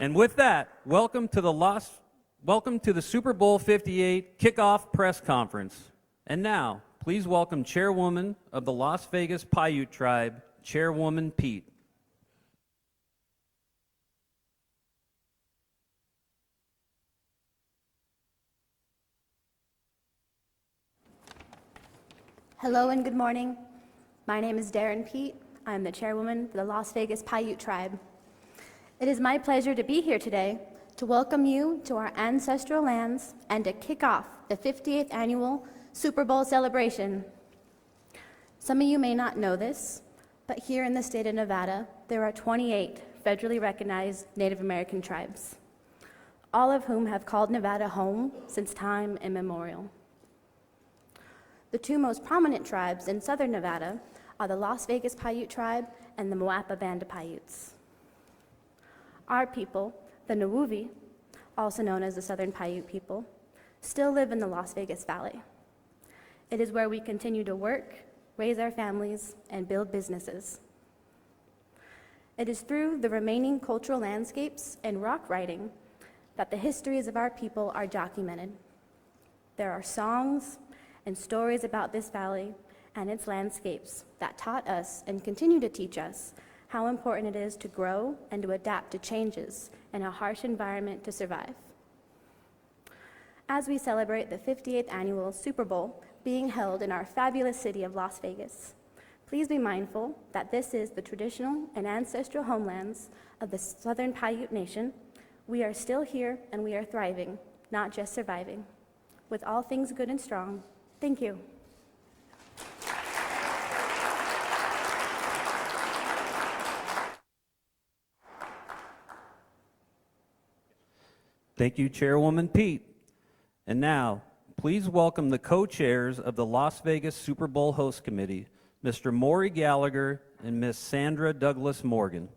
And with that, welcome to the Super Bowl 58 kickoff press conference. And now, please welcome Chairwoman of the Las Vegas Paiute Tribe, Chairwoman Pete. Hello and good morning. My name is Darren Pete. I'm the chairwoman for the Las Vegas Paiute Tribe. It is my pleasure to be here today to welcome you to our ancestral lands and to kick off the 58th annual Super Bowl celebration. Some of you may not know this, but here in the state of Nevada, there are 28 federally recognized Native American tribes, all of whom have called Nevada home since time immemorial. The two most prominent tribes in southern Nevada are the Las Vegas Paiute Tribe and the Moapa Band of Paiutes. Our people, the Nawuvi, also known as the Southern Paiute people, still live in the Las Vegas Valley. It is where we continue to work, raise our families, and build businesses. It is through the remaining cultural landscapes and rock writing that the histories of our people are documented. There are songs and stories about this valley and its landscapes that taught us and continue to teach us how important it is to grow and to adapt to changes in a harsh environment to survive. As we celebrate the 58th annual Super Bowl being held in our fabulous city of Las Vegas, please be mindful that this is the traditional and ancestral homelands of the Southern Paiute Nation. We are still here and we are thriving, not just surviving. With all things good and strong, thank you. Thank you, Chairwoman Pete. And now, please welcome the co-chairs of the Las Vegas Super Bowl Host Committee, Mr. Maury Gallagher and Ms. Sandra Douglas Morgan.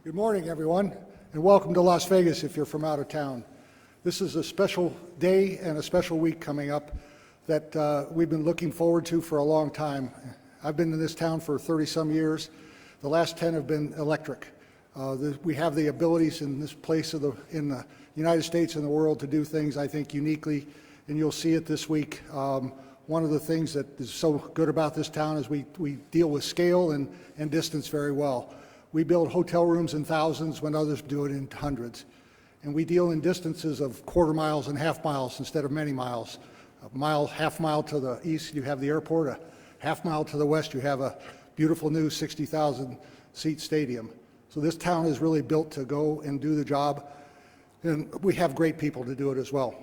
Good morning, everyone, and welcome to Las Vegas if you're from out of town. This is a special day and a special week coming up that we've been looking forward to for a long time. I've been in this town for 30-some years. The last 10 have been electric. We have the abilities in this place in the United States and the world to do things, I think, uniquely, and you'll see it this week. One of the things that is so good about this town is we deal with scale and distance very well. We build hotel rooms in thousands when others do it in hundreds. And we deal in distances of quarter miles and half miles instead of many miles. A mile, half mile to the east, you have the airport. A half mile to the west, you have a beautiful new 60,000 seat stadium. So this town is really built to go and do the job. And we have great people to do it as well.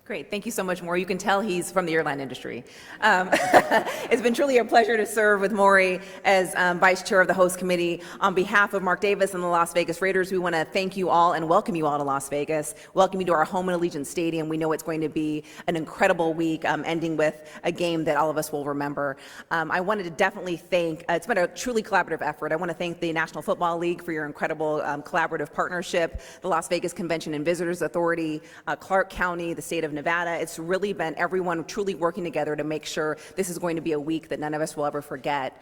Great, thank you so much, Maury. You can tell he's from the airline industry. It's been truly a pleasure to serve with Maury as Vice Chair of the Host Committee. On behalf of Mark Davis and the Las Vegas Raiders, we want to thank you all and welcome you all to Las Vegas. Welcome you to our home and Allegiant Stadium. We know it's going to be an incredible week, ending with a game that all of us will remember. I wanted to definitely thank, it's been a truly collaborative effort. I want to thank the National Football League for your incredible collaborative partnership, the Las Vegas Convention and Visitors Authority, Clark County, the state of Nevada. It's really been everyone truly working together to make sure this is going to be a week that none of us will ever forget.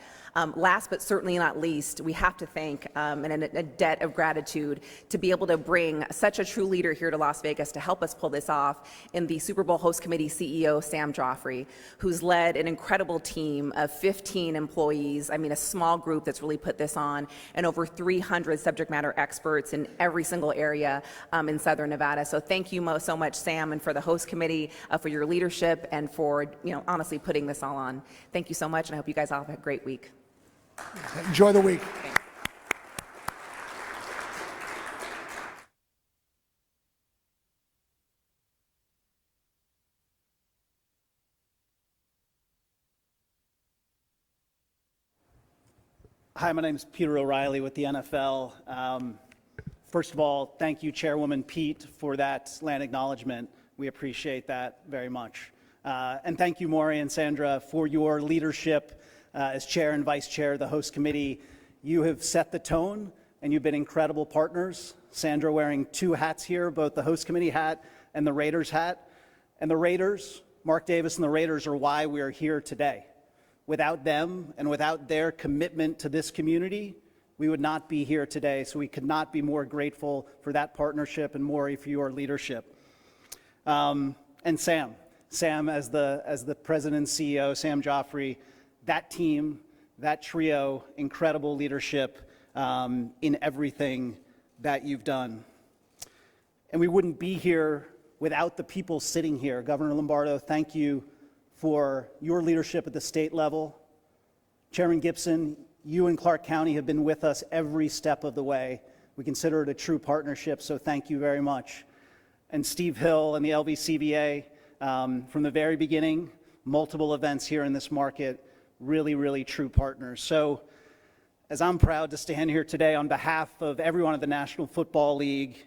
Last but certainly not least, we have to thank and a debt of gratitude to be able to bring such a true leader here to Las Vegas to help us pull this off in the Super Bowl Host Committee CEO, Sam Joffrey, who's led an incredible team of 15 employees, I mean a small group that's really put this on, and over 300 subject matter experts in every single area in Southern Nevada. So thank you so much, Sam, and for the Host Committee for your leadership and for, honestly putting this all on. Thank you so much, and I hope you guys all have a great week. Enjoy the week. Thanks. Hi, my name is Peter O'Reilly with the NFL. First of all, thank you, Chairwoman Pete, for that land acknowledgement. We appreciate that very much. And thank you, Maury and Sandra, for your leadership as chair and vice chair of the host committee. You have set the tone, and you've been incredible partners. Sandra wearing two hats here, both the host committee hat and the Raiders hat. And the Raiders, Mark Davis and the Raiders are why we are here today. Without them and without their commitment to this community, we would not be here today. So we could not be more grateful for that partnership, and Maury, for your leadership. And Sam as the president and CEO, Sam Joffrey, that team, that trio, incredible leadership in everything that you've done. And we wouldn't be here without the people sitting here. Governor Lombardo, thank you for your leadership at the state level. Chairman Gibson, you and Clark County have been with us every step of the way. We consider it a true partnership, so thank you very much. And Steve Hill and the LVCVA, from the very beginning, multiple events here in this market, really, really true partners. So as I'm proud to stand here today on behalf of everyone at the National Football League,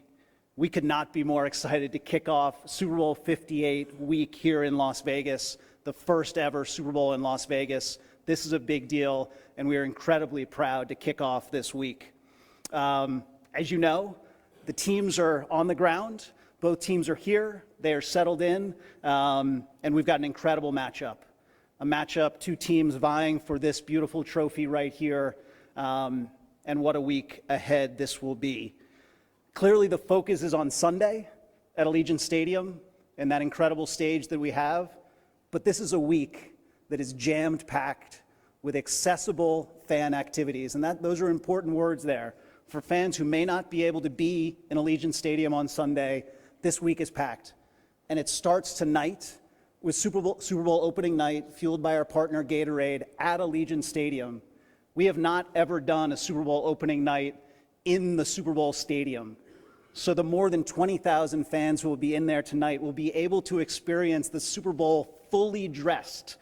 we could not be more excited to kick off Super Bowl 58 week here in Las Vegas, the first ever Super Bowl in Las Vegas. This is a big deal, and we are incredibly proud to kick off this week. As you know, the teams are on the ground. Both teams are here. They are settled in, and we've got an incredible matchup. A matchup, two teams vying for this beautiful trophy right here, and what a week ahead this will be. Clearly, the focus is on Sunday at Allegiant Stadium and that incredible stage that we have, but this is a week that is jammed-packed with accessible fan activities, and those are important words there. For fans who may not be able to be in Allegiant Stadium on Sunday, this week is packed, and it starts tonight with Super Bowl opening night, fueled by our partner Gatorade at Allegiant Stadium. We have not ever done a Super Bowl opening night in the Super Bowl stadium. So the more than 20,000 fans who will be in there tonight will be able to experience the Super Bowl fully dressed.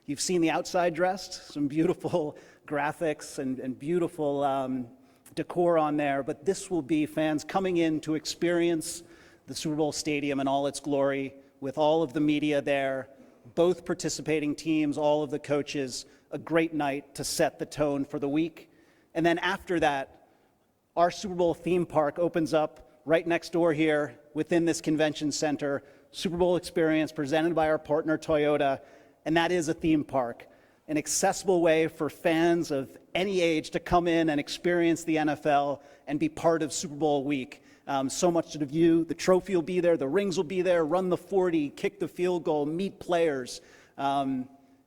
You've seen the outside dressed, some beautiful graphics and beautiful decor on there, but this will be fans coming in to experience the Super Bowl stadium in all its glory, with all of the media there, both participating teams, all of the coaches, a great night to set the tone for the week. And then after that, our Super Bowl theme park opens up right next door here within this convention center, Super Bowl experience presented by our partner Toyota, and that is a theme park, an accessible way for fans of any age to come in and experience the NFL and be part of Super Bowl week. So much to view. The trophy will be there, the rings will be there, run the 40, kick the field goal, meet players.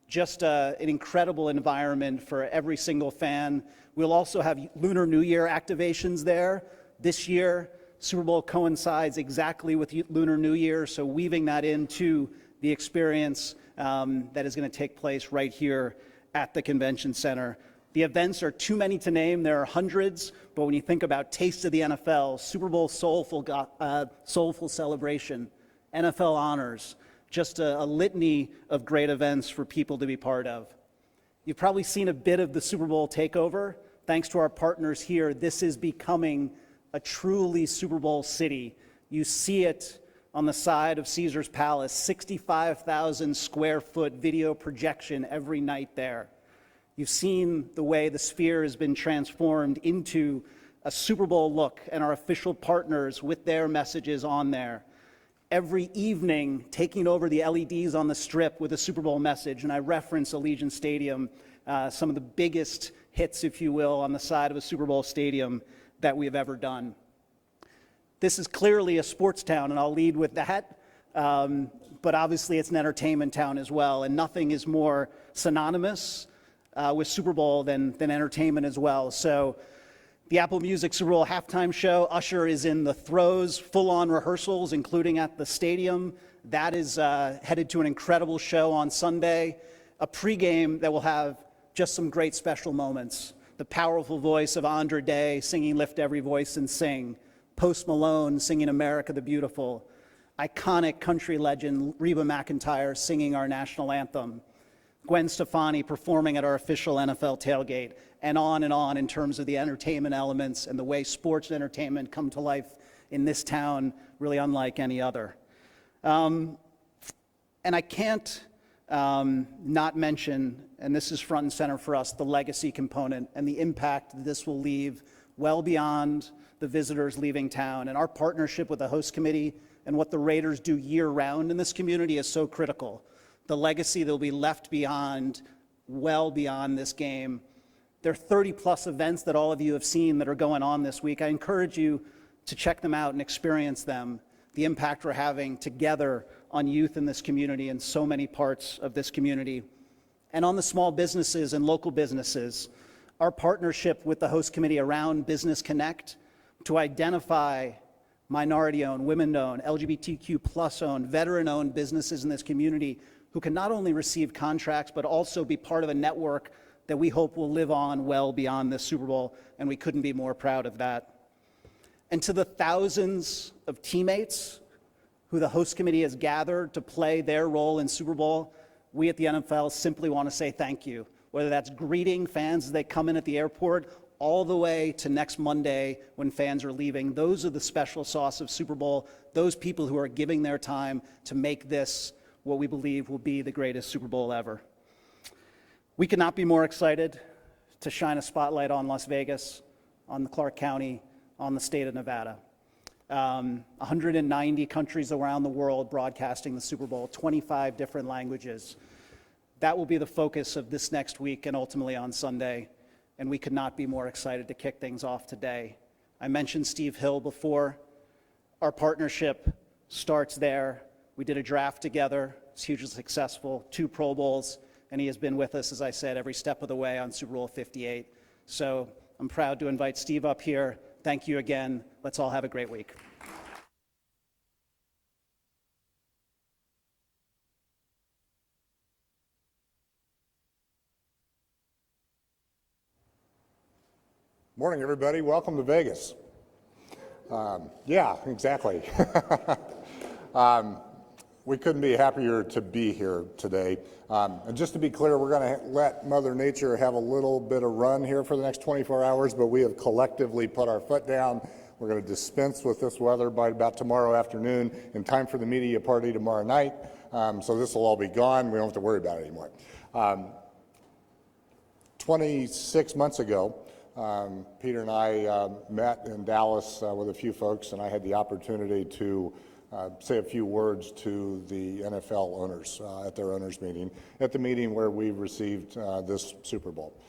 Just an incredible environment for every single fan. We'll also have Lunar New Year activations there. This year, Super Bowl coincides exactly with Lunar New Year, so weaving that into the experience that is going to take place right here at the convention center. The events are too many to name. There are hundreds, but when you think about Taste of the NFL, Super Bowl soulful celebration, NFL honors, just a litany of great events for people to be part of. You've probably seen a bit of the Super Bowl takeover. Thanks to our partners here, this is becoming a truly Super Bowl city. You see it on the side of Caesar's Palace, 65,000 square foot video projection every night there. You've seen the way the Sphere has been transformed into a Super Bowl look, and our official partners with their messages on there. Every evening, taking over the LEDs on the Strip with a Super Bowl message, and I reference Allegiant Stadium, some of the biggest hits, if you will, on the side of a Super Bowl stadium that we have ever done. This is clearly a sports town, and I'll lead with that, but obviously it's an entertainment town as well, and nothing is more synonymous with Super Bowl than entertainment as well. So the Apple Music Super Bowl halftime show, Usher is in the throes, full-on rehearsals, including at the stadium. That is headed to an incredible show on Sunday, a pregame that will have just some great special moments. The powerful voice of Andra Day singing Lift Every Voice and Sing, Post Malone singing America the Beautiful, iconic country legend Reba McEntire singing our national anthem, Gwen Stefani performing at our official NFL tailgate, and on in terms of the entertainment elements and the way sports and entertainment come to life in this town, really unlike any other. And I can't not mention, and this is front and center for us, the legacy component and the impact that this will leave well beyond the visitors leaving town. And our partnership with the host committee and what the Raiders do year-round in this community is so critical. the legacy that will be left beyond, well beyond this game. There are 30-plus events that all of you have seen that are going on this week. I encourage you to check them out and experience them, the impact we're having together on youth in this community and so many parts of this community. And on the small businesses and local businesses, our partnership with the host committee around Business Connect to identify minority-owned, women-owned, LGBTQ+-owned, veteran-owned businesses in this community who can not only receive contracts but also be part of a network that we hope will live on well beyond this Super Bowl, and we couldn't be more proud of that. And to the thousands of teammates who the host committee has gathered to play their role in Super Bowl, we at the NFL simply want to say thank you, whether that's greeting fans as they come in at the airport, all the way to next Monday when fans are leaving. Those are the special sauce of Super Bowl, those people who are giving their time to make this what we believe will be the greatest Super Bowl ever. We could not be more excited to shine a spotlight on Las Vegas, on the Clark County, on the state of Nevada. 190 countries around the world broadcasting the Super Bowl, 25 different languages. That will be the focus of this next week and ultimately on Sunday, and we could not be more excited to kick things off today. I mentioned Steve Hill before. Our partnership starts there. We did a draft together. It's hugely successful, 2 Pro Bowls, and he has been with us, as I said, every step of the way on Super Bowl 58. So I'm proud to invite Steve up here. Thank you again. Let's all have a great week. Morning, everybody. Welcome to Vegas. Yeah, exactly. We couldn't be happier to be here today. And just to be clear, we're going to let Mother Nature have a little bit of run here for the next 24 hours, but we have collectively put our foot down. We're going to dispense with this weather by about tomorrow afternoon in time for the media party tomorrow night. So this will all be gone. We don't have to worry about it anymore. 26 months ago, Peter and I met in Dallas with a few folks, and I had the opportunity to say a few words to the NFL owners at their owners meeting, at the meeting where we received this Super Bowl.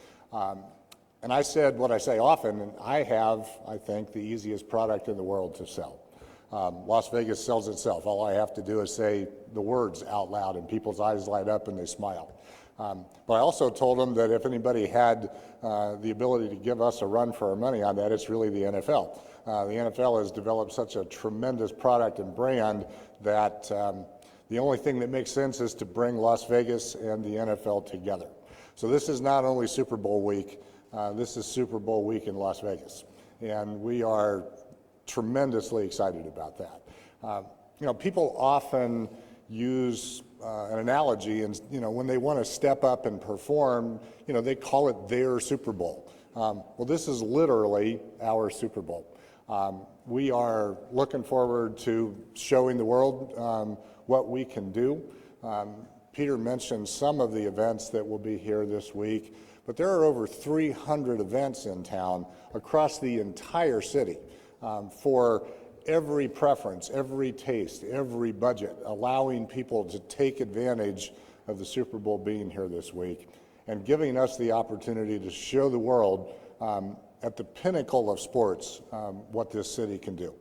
And I said what I say often, and I have, I think, the easiest product in the world to sell. Las Vegas sells itself. All I have to do is say the words out loud, and people's eyes light up and they smile. But I also told them that if anybody had the ability to give us a run for our money on that, it's really the NFL. The NFL has developed such a tremendous product and brand that the only thing that makes sense is to bring Las Vegas and the NFL together. So this is not only Super Bowl week, this is Super Bowl week in Las Vegas. And we are tremendously excited about that. You know, people often use an analogy, and when they want to step up and perform, they call it their Super Bowl. Well, this is literally our Super Bowl. We are looking forward to showing the world what we can do. Peter mentioned some of the events that will be here this week, but there are over 300 events in town across the entire city for every preference, every taste, every budget, allowing people to take advantage of the Super Bowl being here this week and giving us the opportunity to show the world at the pinnacle of sports what this city can do.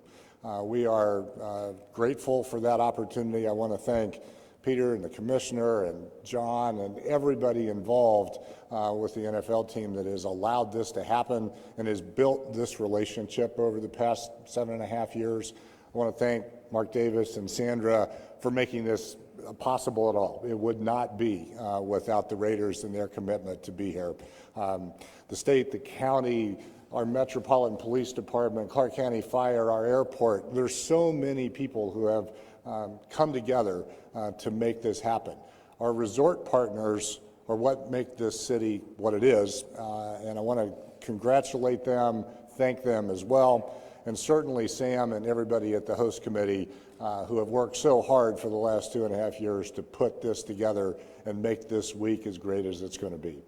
We are grateful for that opportunity. I want to thank Peter and the commissioner and John and everybody involved with the NFL team that has allowed this to happen and has built this relationship over the past 7.5 years. I want to thank Mark Davis and Sandra for making this possible at all. It would not be without the Raiders and their commitment to be here. The state, the county, our Metropolitan Police Department, Clark County Fire, our airport, there's so many people who have come together to make this happen. Our resort partners are what make this city what it is, and I want to congratulate them, thank them as well, and certainly Sam and everybody at the host committee who have worked so hard for the last 2.5 years to put this together and make this week as great as it's going to be.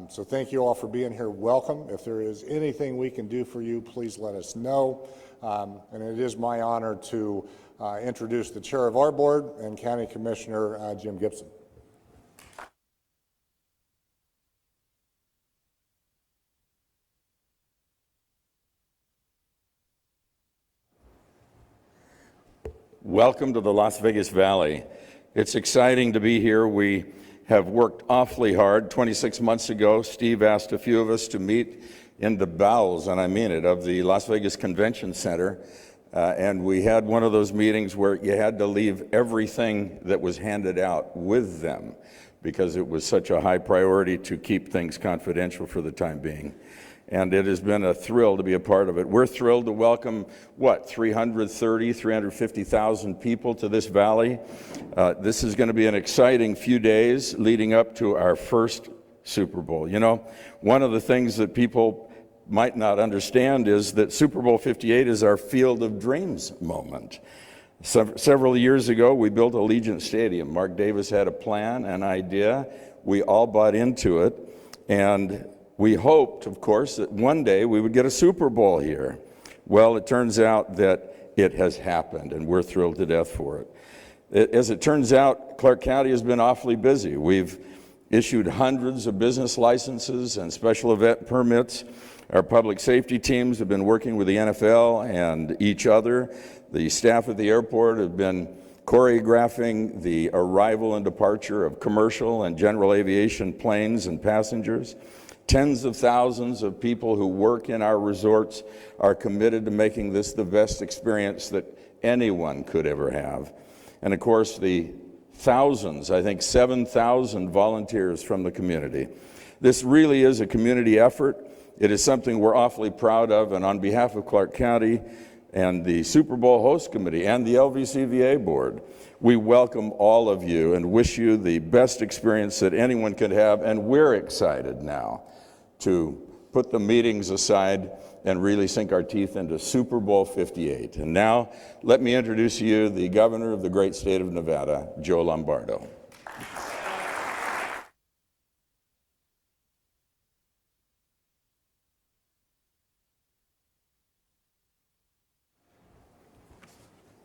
So thank you all for being here. Welcome. If there is anything we can do for you, please let us know. And it is my honor to introduce the chair of our board and County Commissioner Jim Gibson. welcome to the Las Vegas Valley. It's exciting to be here. We have worked awfully hard. 26 months ago, Steve asked a few of us to meet in the bowels, and I mean it, of the Las Vegas Convention Center. And we had one of those meetings where you had to leave everything that was handed out with them because it was such a high priority to keep things confidential for the time being. And it has been a thrill to be a part of it. We're thrilled to welcome, 350,000 people to this valley. This is going to be an exciting few days leading up to our first Super Bowl. You know, one of the things that people might not understand is that Super Bowl 58 is our Field of Dreams moment. Several years ago, we built Allegiant Stadium. Mark Davis had a plan, an idea. We all bought into it, and we hoped, of course, that one day we would get a Super Bowl here. Well, it turns out that it has happened, and we're thrilled to death for it. As it turns out, Clark County has been awfully busy. We've issued hundreds of business licenses and special event permits. Our public safety teams have been working with the NFL and each other. The staff at the airport have been choreographing the arrival and departure of commercial and general aviation planes and passengers. Tens of thousands of people who work in our resorts are committed to making this the best experience that anyone could ever have. And of course, the thousands, I think 7,000 volunteers from the community. This really is a community effort. It is something we're awfully proud of, and on behalf of Clark County and the Super Bowl Host Committee and the LVCVA Board, we welcome all of you and wish you the best experience that anyone could have, and we're excited now to put the meetings aside and really sink our teeth into Super Bowl 58. And now, let me introduce you the governor of the great state of Nevada, Joe Lombardo.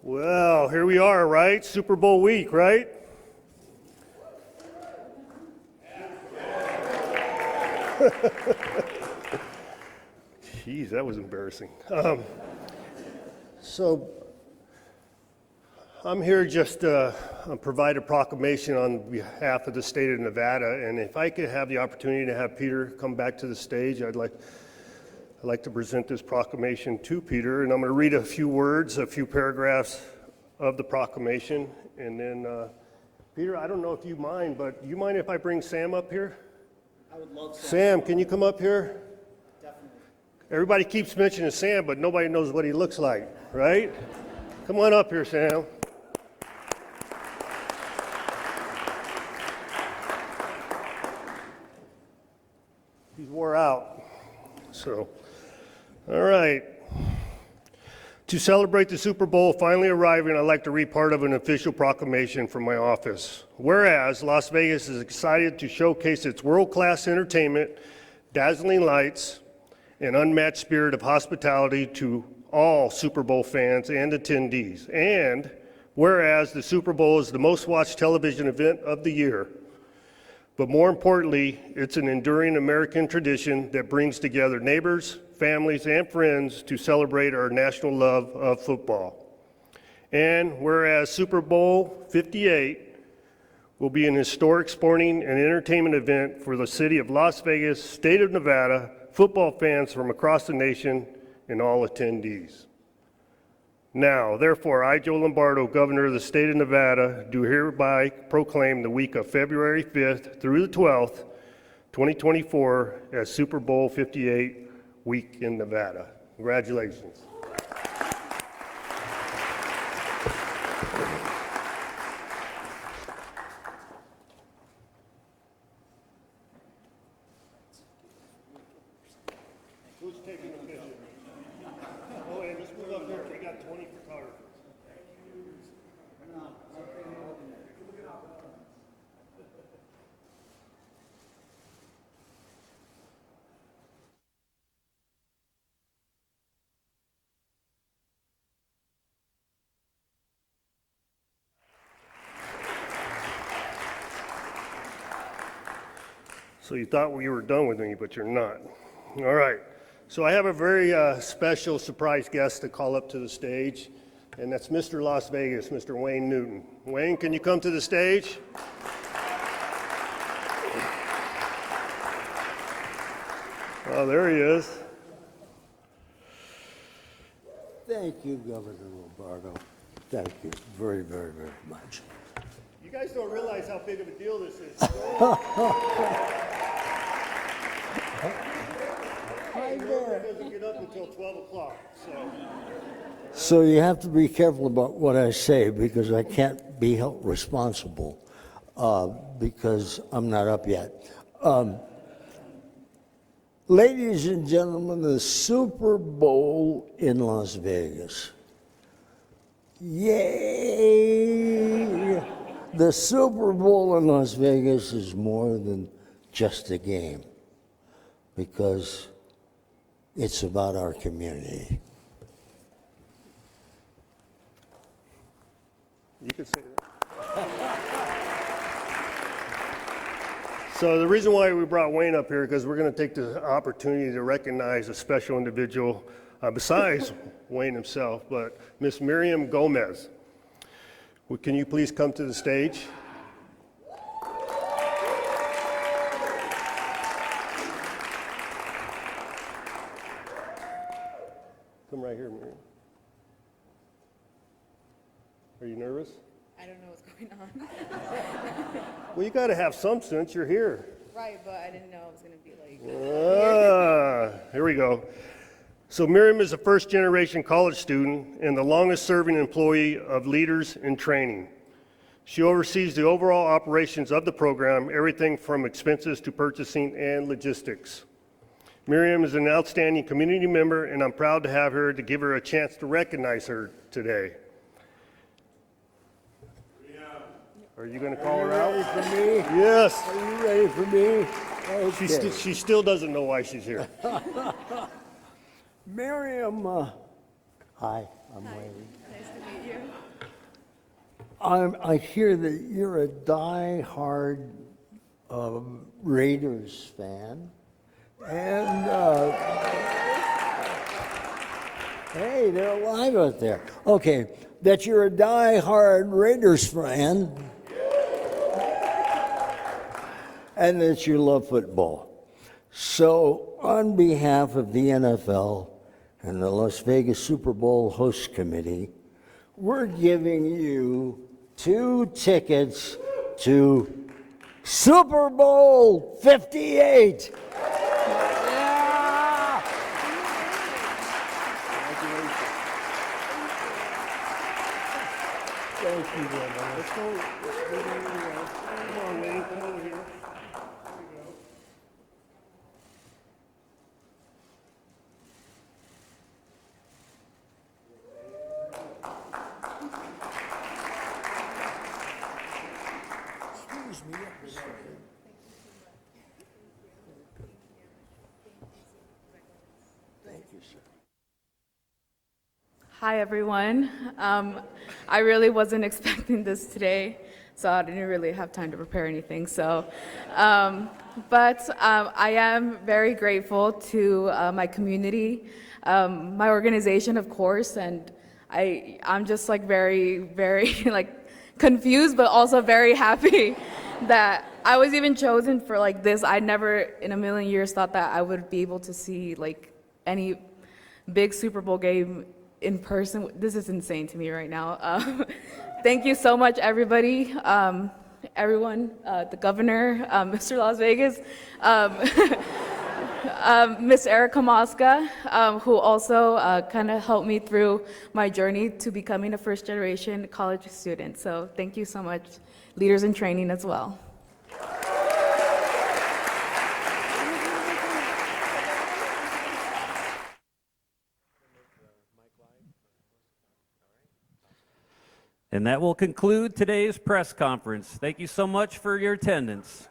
Well, here we are, right? Super Bowl week, right? Jeez, that was embarrassing. So I'm here just to provide a proclamation on behalf of the state of Nevada, and if I could have the opportunity to have Peter come back to the stage, I'd like to present this proclamation to Peter, and I'm going to read a few words, a few paragraphs of the proclamation, and then Peter, I don't know if you mind, but you mind if I bring Sam up here? I would love to. Sam, can you come up here? Definitely. Everybody keeps mentioning Sam, but nobody knows what he looks like, right? Come on up here, Sam. He's wore out, so, all right. To celebrate the Super Bowl finally arriving, I'd like to read part of an official proclamation from my office. Whereas Las Vegas is excited to showcase its world-class entertainment, dazzling lights, and unmatched spirit of hospitality to all Super Bowl fans and attendees. And whereas the Super Bowl is the most watched television event of the year, but more importantly, it's an enduring American tradition that brings together neighbors, families, and friends to celebrate our national love of football. And whereas Super Bowl 58 will be an historic sporting and entertainment event for the city of Las Vegas, state of Nevada, football fans from across the nation, and all attendees. Now, therefore, I, Joe Lombardo, Governor of the state of Nevada, do hereby proclaim the week of February 5th through the 12th, 2024, as Super Bowl 58 week in Nevada. Congratulations. Who's taking the picture? Oh, and let's move up here. We got 20 photographers. So you thought you were done with me, but you're not. All right. So I have a very special surprise guest to call up to the stage. and that's Mr. Las Vegas, Mr. Wayne Newton. Wayne, can you come to the stage? Oh, there he is. Thank you, Governor Lombardo. Thank you very, very, very much. You guys don't realize how big of a deal this is. Doesn't get up until 12 o'clock, so. So you have to be careful about what I say because I can't be held responsible because I'm not up yet. Ladies and gentlemen, the Super Bowl in Las Vegas. Yay! The Super Bowl in Las Vegas is more than just a game because it's about our community. You can say that. So the reason why we brought Wayne up here, because we're going to take the opportunity to recognize a special individual besides Wayne himself, but Miss Miriam Gomez. Can you please come to the stage? Come right here, Miriam. Are you nervous? I don't know what's going on. Well, you got to have some sense. You're here. Right, but I didn't know it was going to be like. Here we go. So Miriam is a first-generation college student and the longest-serving employee of Leaders in Training. She oversees the overall operations of the program, everything from expenses to purchasing and logistics. Miriam is an outstanding community member, and I'm proud to have her to give her a chance to recognize her today. Are you going to call her out? Are you ready for me? Yes. Are you ready for me? Okay. She still doesn't know why she's here. Miriam, hi, I'm Wayne. Nice to meet you. I hear that you're a die-hard Raiders fan, and hey, they're alive out there. Okay, that you're a die-hard Raiders fan, and that you love football. So, on behalf of the NFL and the Las Vegas Super Bowl Host Committee, we're giving you 2 tickets to Super Bowl 58. Yeah! Thank you very much. Let's go. Come on, Wayne, come over here. Thank you, sir. Hi, everyone. I really wasn't expecting this today, so I didn't really have time to prepare anything. So, but I am very grateful to my community, my organization, of course, and I'm just like very, very like confused, but also very happy that I was even chosen for like this. I never in a million years thought that I would be able to see like any big Super Bowl game in person. This is insane to me right now. Thank you so much, everybody, everyone, the governor, Mr. Las Vegas, Miss Erica Mosca, who also kind of helped me through my journey to becoming a first-generation college student. So thank you so much, Leaders in Training as well. And that will conclude today's press conference. Thank you so much for your attendance.